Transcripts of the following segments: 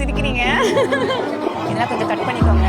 சிரிக்கிறீங்க? இதெல்லாம் கொஞ்சம் கட் பண்ணிக்கோங்க.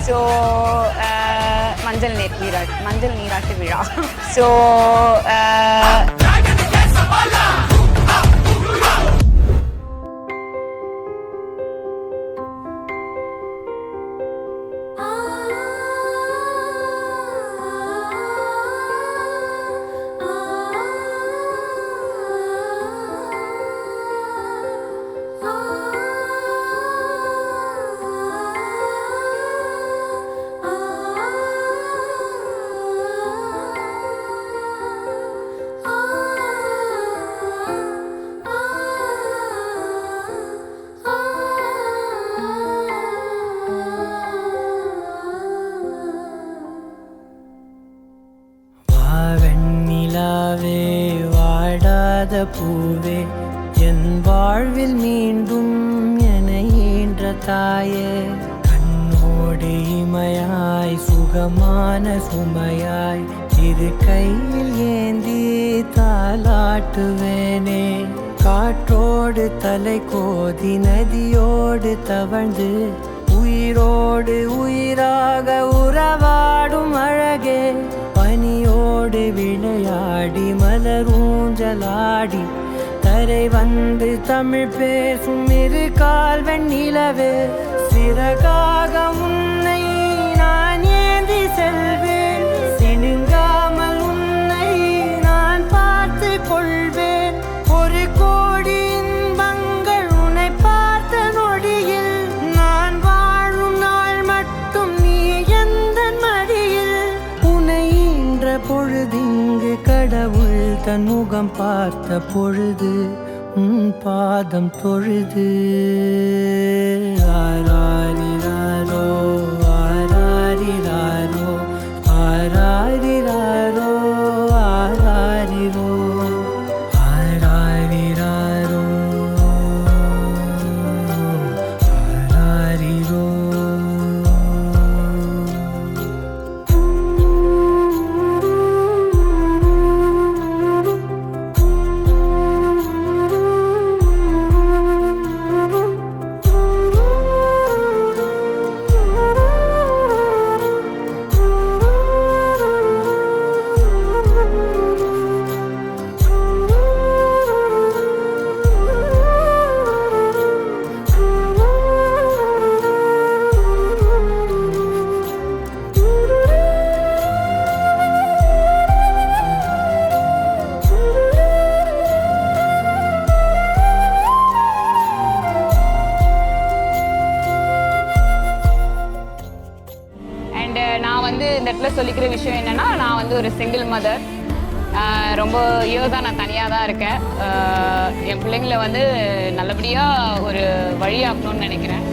ஸோ மஞ்சள் நீராட்டு விழா. ஸோ வெண்ணிலாவே வாடாத பூவே என் வாழ்வில் மீண்டும் என ஈன்ற தாயே கண்ணோடு இமையாய் சுகமான சுமையாய் இரு கையில் ஏந்தி தாலாட்டுவேனே காற்றோடு தலை கோதி நதியோடு தவழ்ந்து உயிரோடு உயிராக உறவாடும் அழகே பனியோடு விளையாடி மலரூஞ்சலாடி தரை வந்து தமிழ் பேசும் இரு கால் வெண்ணிலவே சிறகாக உன்னை நான் ஏந்தி செல்வேன் சினுங்காமல் உன்னை நான் பார்த்து கொள்வேன் ஒரு கோடி இன்பங்கள் உன்னை பார்த்த நொடியில் நான் வாழும் நாள் மட்டும் நீ எந்த மடியில் உன்னை ஈன்ற பொழுதிங்கு கடவுள் தன் முகம் பார்த்த பொழுது உன் பாதம் தொழுது ஆராரிராரோ ஆராரிராரோ ஆராரிராரோ ஆராரிரோ ஆராரிராரோ ஆராரிரோ. நான் வந்து இந்த இடத்துல சொல்லிக்கிற விஷயம் என்னென்னா, நான் வந்து ஒரு சிங்கிள் மதர். ரொம்ப இயர்ஸாக நான் தனியாக தான் இருக்கேன். என் பிள்ளைங்களை வந்து நல்லபடியாக ஒரு வழியாக்கணும்னு நினைக்கிறேன்.